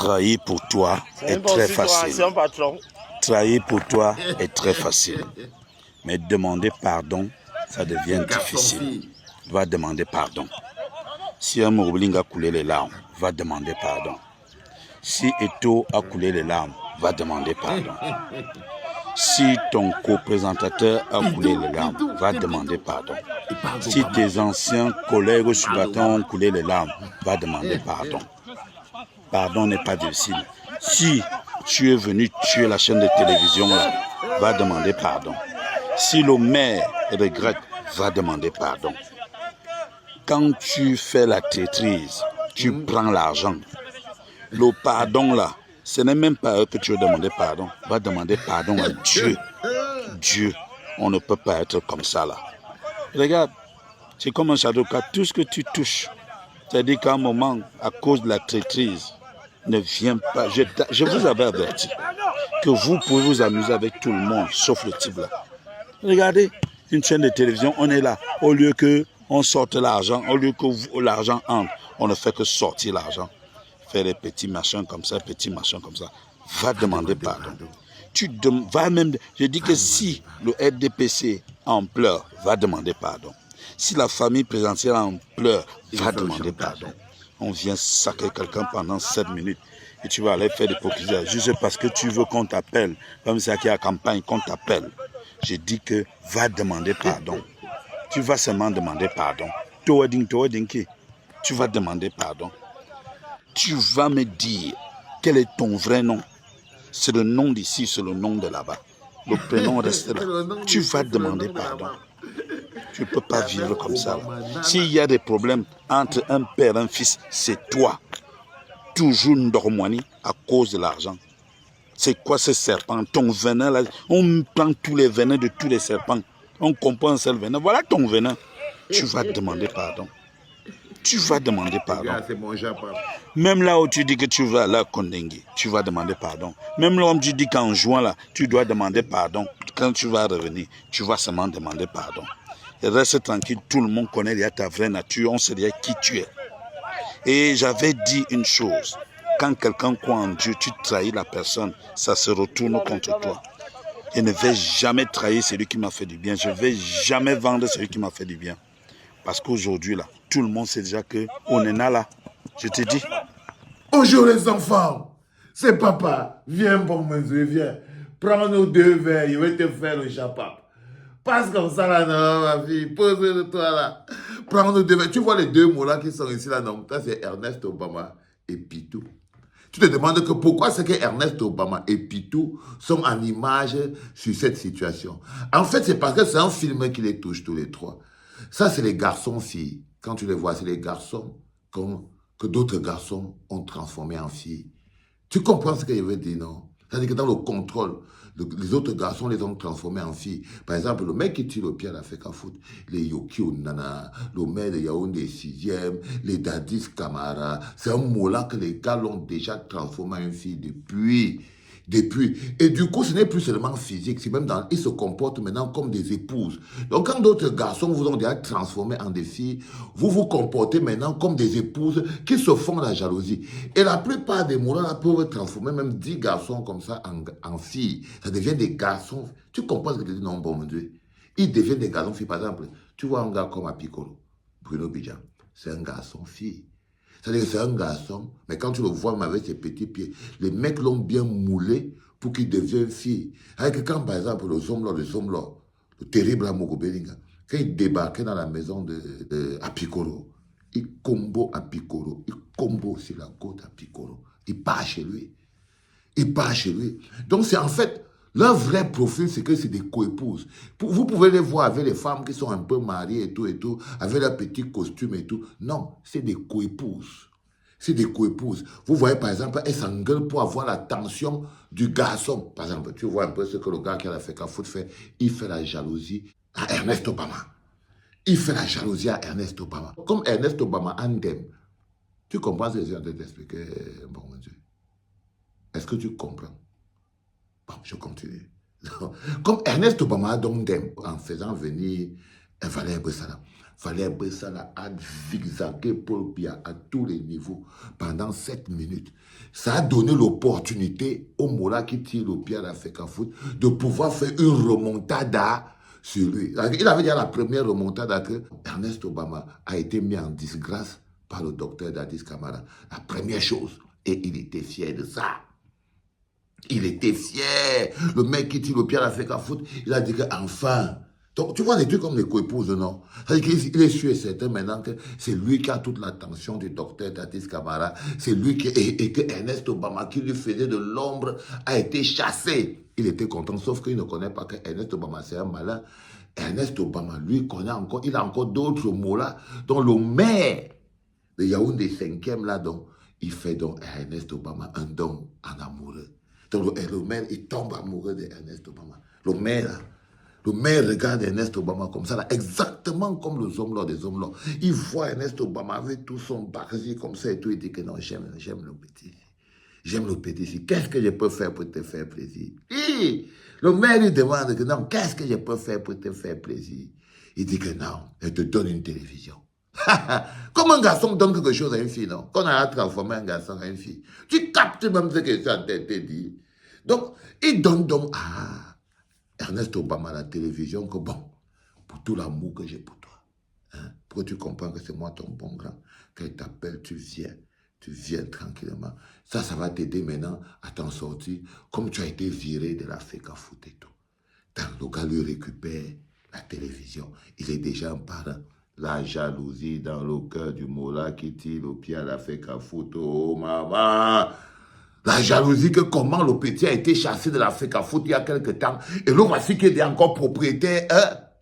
Trahir pour toi est très facile. Trahir pour toi est très facile. Mais demander pardon, ça devient difficile. Va demander pardon. Si un Mourbling a coulé les larmes, va demander pardon. Si Eto a coulé les larmes, va demander pardon. Si ton co-présentateur a coulé les larmes, va demander pardon. Si tes anciens collègues subalternes ont coulé les larmes, va demander pardon. Pardon n'est pas difficile. Si tu es venu tuer la chaîne de télévision, là, va demander pardon. Si le maire regrette, va demander pardon. Quand tu fais la traîtrise, tu prends l'argent. Le pardon là, ce n'est même pas eux que tu veux demander pardon. Va demander pardon à Dieu. Dieu, on ne peut pas être comme ça là. Regarde, c'est comme un château, tout ce que tu touches. C'est-à-dire qu'à un moment, à cause de la traîtrise, ne viens pas. Je vous avais averti que vous pouvez vous amuser avec tout le monde, sauf le type là. Regardez, une chaîne de télévision, on est là. Au lieu qu'on sorte l'argent, au lieu que l'argent entre, on ne fait que sortir l'argent. Faire des petits machins comme ça, Va demander pardon. Va même. Je dis que si le RDPC en pleure, va demander pardon. Si la famille présidentielle en pleure, va demander pardon. On vient sacrer quelqu'un pendant 7 minutes et tu vas aller faire des l'hypocrisie juste parce que tu veux qu'on t'appelle, comme ça qui est à campagne, qu'on t'appelle. Je dis que va demander pardon. Tu vas seulement demander pardon. Tu vas demander pardon. Tu vas me dire quel est ton vrai nom. C'est le nom d'ici, c'est le nom de là-bas. Le prénom reste là. Tu vas demander pardon. Tu ne peux pas vivre comme ça. S'il y a des problèmes entre un père et un fils, c'est toi. Toujours Ndormoani à cause de l'argent. C'est quoi ce serpent? Ton venin là, on prend tous les venins de tous les serpents. On comprend un seul venin. Voilà ton venin. Tu vas demander pardon. Tu vas demander pardon. Même là où tu dis que tu vas là, Kondengue, tu vas demander pardon. Même là où tu dis qu'en juin là, tu dois demander pardon. Quand tu vas revenir, tu vas seulement demander pardon. Et reste tranquille, tout le monde connaît déjà ta vraie nature, on sait déjà qui tu es. Et j'avais dit une chose, quand quelqu'un croit en Dieu, tu trahis la personne, ça se retourne contre toi. Je ne vais jamais trahir celui qui m'a fait du bien, je ne vais jamais vendre celui qui m'a fait du bien. Parce qu'aujourd'hui, là, tout le monde sait déjà qu'on est là. Je te dis. Bonjour les enfants. C'est papa. Viens, bon monsieur, viens. Prends nos 2 verres, je vais te faire le chapap. Passe comme ça là, non, ma fille. Pose-le-toi là. Prends nos 2 verres. Tu vois les 2 mots là qui sont ici là, non? Ça, c'est Ernest Obama et Pitou. Tu te demandes que pourquoi c'est que Ernest Obama et Pitou sont en image sur cette situation. En fait, c'est parce que c'est un film qui les touche tous les trois. Ça, c'est les garçons-filles. Quand tu les vois, c'est les garçons que d'autres garçons ont transformés en filles. Tu comprends ce que je veux dire, non? C'est-à-dire que dans le contrôle, les autres garçons les ont transformés en filles. Par exemple, le mec qui tire le pied à la Feka Foot, les Yoki Nana, le maire de Yaoundé 6e, les Dadis Kamara, c'est un mot-là que les gars l'ont déjà transformé en fille depuis. Et du coup, ce n'est plus seulement physique, c'est même ils se comportent maintenant comme des épouses. Donc, quand d'autres garçons vous ont déjà transformé en des filles, vous vous comportez maintenant comme des épouses qui se font la jalousie. Et la plupart des moulins peuvent transformer même 10 garçons comme ça en filles. Ça devient des garçons. Tu comprends ce que je dis? Non, bon, mon Dieu. Ils deviennent des garçons filles. Par exemple, tu vois un gars comme Apicolo, Bruno Bidjan, c'est un garçon fille. C'est-à-dire que c'est un garçon, mais quand tu le vois même avec ses petits pieds, les mecs l'ont bien moulé pour qu'il devienne fille. Avec quand, par exemple, le Zomlo, le terrible Amogo Belinga, quand il débarquait dans la maison de Apicolo, il combo Apicolo, il combo sur la côte Apicolo, il part chez lui. Donc c'est en fait, leur vrai profil, c'est que c'est des coépouses. Vous pouvez les voir avec les femmes qui sont un peu mariées et tout, avec leurs petits costumes et tout. Non, c'est des coépouses. C'est des coépouses. Vous voyez, par exemple, elles s'engueulent pour avoir l'attention du garçon. Par exemple, tu vois un peu ce que le gars qui a fait qu'à foot fait. Il fait la jalousie à Ernest Obama. Il fait la jalousie à Ernest Obama. Comme Ernest Obama, Andem. Tu comprends ce que je viens de t'expliquer, bon mon Dieu? Est-ce que tu comprends? Bon, je continue. Comme Ernest Obama a donc en faisant venir Valérie Bessara. Fallait Bessala a zigzagué Paul Biya à tous les niveaux pendant 7 minutes. Ça a donné l'opportunité au Mola qui tire le pied à la Fecafoot de pouvoir faire une remontada sur lui. Il avait dit à la première remontada que Ernest Obama a été mis en disgrâce par le docteur Dadis Camara. La première chose. Et il était fier de ça. Il était fier. Le mec qui tire le pied à la Fecafoot, il a dit qu'enfin... Donc, tu vois des trucs comme les coépouses, non? C'est-à-dire qu'il est sûr et certain maintenant que c'est lui qui a toute l'attention du docteur Dadis Camara. C'est lui qui... Et que Ernest Obama, qui lui faisait de l'ombre, a été chassé. Il était content, sauf qu'il ne connaît pas que Ernest Obama, c'est un malin. Ernest Obama, lui, connaît encore... Il a encore d'autres mots là, dont le maire de Yaoundé 5e, là, donc, il fait donc à Ernest Obama un don en amoureux. Donc, le maire, il tombe amoureux d'Ernest Obama. Le maire, là, le maire regarde Ernest Obama comme ça, là, exactement comme les hommes là, des hommes là. Il voit Ernest Obama avec tout son barzi comme ça et tout. Il dit que non, j'aime le petit. J'aime le petit. Qu'est-ce que je peux faire pour te faire plaisir? Et le maire lui demande que non, qu'est-ce que je peux faire pour te faire plaisir? Il dit que non, elle te donne une télévision. Comme un garçon donne quelque chose à une fille, non? Qu'on a transformé un garçon en une fille. Tu captes même ce que ça t'a dit. Donc, il donne donc à Ernest Obama la télévision que bon, pour tout l'amour que j'ai pour toi, hein, pour que tu comprends que c'est moi ton bon grand, quand il t'appelle, tu viens tranquillement. Ça va t'aider maintenant à t'en sortir, comme tu as été viré de la Fecafoot et tout. Tant le gars lui récupère la télévision, il est déjà un parent. La jalousie dans le cœur du Mola qui tire le pied à la Fecafoot, oh maman! La jalousie que comment le petit a été chassé de la Fecafoot il y a quelque temps. Et le voici qui est encore propriétaire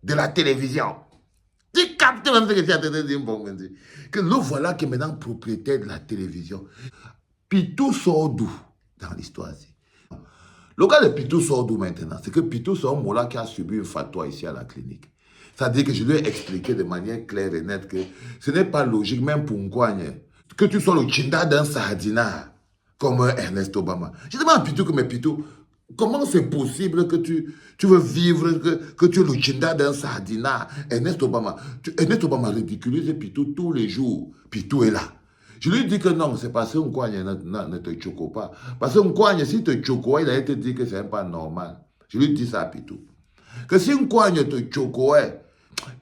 de la télévision. Tu captes même ce que tu as dit, bon, que le voilà qui est maintenant propriétaire de la télévision. Pitou sort d'où dans l'histoire ici? Le cas de Pitou sort d'où maintenant? C'est que Pitou sort un Mola qui a subi une fatwa ici à la clinique. C'est-à-dire que je lui ai expliqué de manière claire et nette que ce n'est pas logique, même pour un coigne, que tu sois le chinda d'un sardinat comme Ernest Obama. Je demande à Pitou que, mais Pitou, comment c'est possible que tu veux vivre, que tu es le chinda d'un sardinat? Ernest Obama ridiculise Pitou tous les jours. Pitou est là. Je lui dis que non, c'est parce qu'un coigne ne te choque pas. Parce qu'un coigne, si te choque, il a été dit que c'est pas normal. Je lui dis ça à Pitou. Que si un coigne te choque,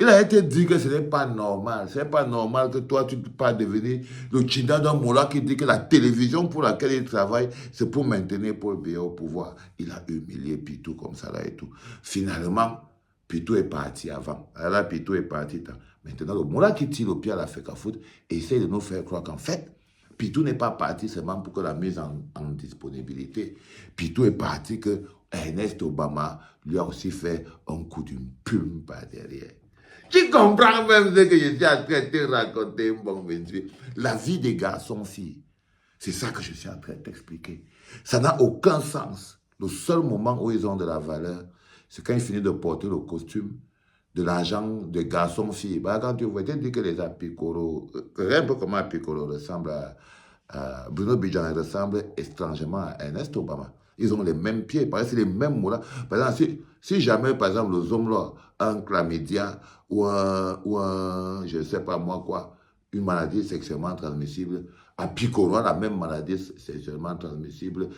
il a été dit que ce n'est pas normal. Ce n'est pas normal que toi, tu ne peux pas devenir le chinda d'un Mola qui dit que la télévision pour laquelle il travaille, c'est pour maintenir Paul Biya au pouvoir. Il a humilié Pitou comme ça là et tout. Finalement, Pitou est parti avant. Alors Pitou est parti. Maintenant, le Mola qui tire le pied à la Fecafoot essaie de nous faire croire qu'en fait, Pitou n'est pas parti seulement pour que la mise en disponibilité. Pitou est parti que Ernest Obama lui a aussi fait un coup d'une plume par derrière. Tu comprends même ce que je suis en train de te raconter, bon monsieur. La vie des garçons-filles, c'est ça que je suis en train de t'expliquer. Ça n'a aucun sens. Le seul moment où ils ont de la valeur, c'est quand ils finissent de porter le costume de l'argent de garçons-filles. Bah, quand tu vois, tu dis que les Apicoro, un peu comment Apicoro ressemble à Bruno Bidjan ressemble étrangement à Ernest Obama. Ils ont les mêmes pieds, parce que c'est les mêmes mots là. Par exemple, si jamais, par exemple, les hommes là, un chlamydia ou un, je ne sais pas moi quoi, une maladie sexuellement transmissible, à Picoro, la même maladie sexuellement transmissible,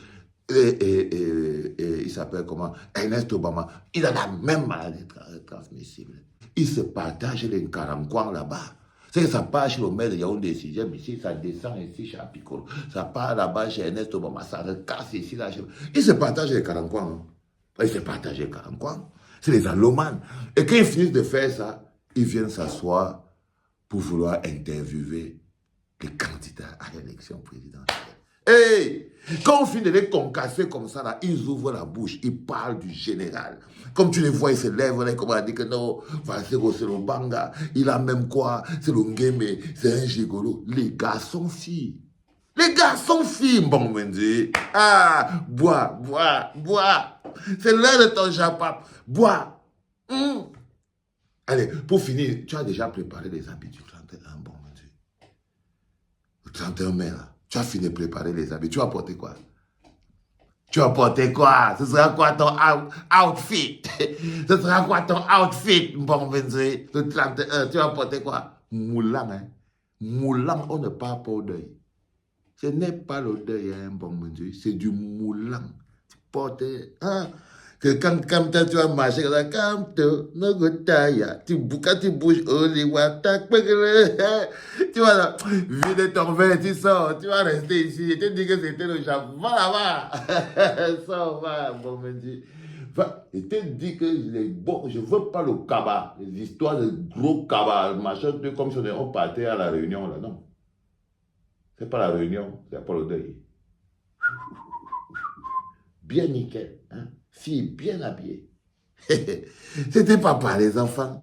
et il s'appelle comment? Ernest Obama. Il a la même maladie transmissible. Ils se partagent les caranquans là-bas. C'est que ça part chez le maire de Yaoundé 6e, ici, ça descend ici chez Apicolo. Ça part là-bas chez Ernest Obama, ça recasse ici, là. Ils se partagent les caranquans. Hein. Ils se partagent les caranquans. C'est les allomanes. Et quand ils finissent de faire ça, ils viennent s'asseoir pour vouloir interviewer les candidats à l'élection présidentielle. Hey, quand on finit de les concasser comme ça, là, ils ouvrent la bouche, ils parlent du général. Comme tu les vois, ils se lèvent, là, comme on a dit que non, c'est le banga, il a même quoi, c'est le ngeme, c'est un gigolo. Les garçons-filles. Les garçons-filles, bon, me dit. Ah, bois. C'est l'heure de ton japap. Bois. Allez, pour finir, tu as déjà préparé les habits du 31, bon, me dit. Le 31 mai, là. Tu as fini de préparer les habits. Tu vas porter quoi? Tu vas porter quoi? Ce sera quoi ton outfit? Ce sera quoi ton outfit, bon 22, le 31? Tu vas porter quoi? Moulang, hein? Moulang, on ne parle pas au deuil. Ce n'est pas le deuil, hein, bon 22, c'est du moulang. Tu portes, hein? Que quand tu vas marcher comme ça, quand tu bouges au lit, tu vas là, vider ton verre, tu sors, tu vas rester ici. Je te dis que c'était le Japon. Va là-bas. Ça va, bon, me dit. Je te dis que je ne veux pas le cabas, les histoires de gros cabas, machin, comme si on partait à la réunion, là, non. C'est pas la réunion, c'est pas le deuil. Bien nickel, hein? Fille bien habillée. C'était papa, les enfants.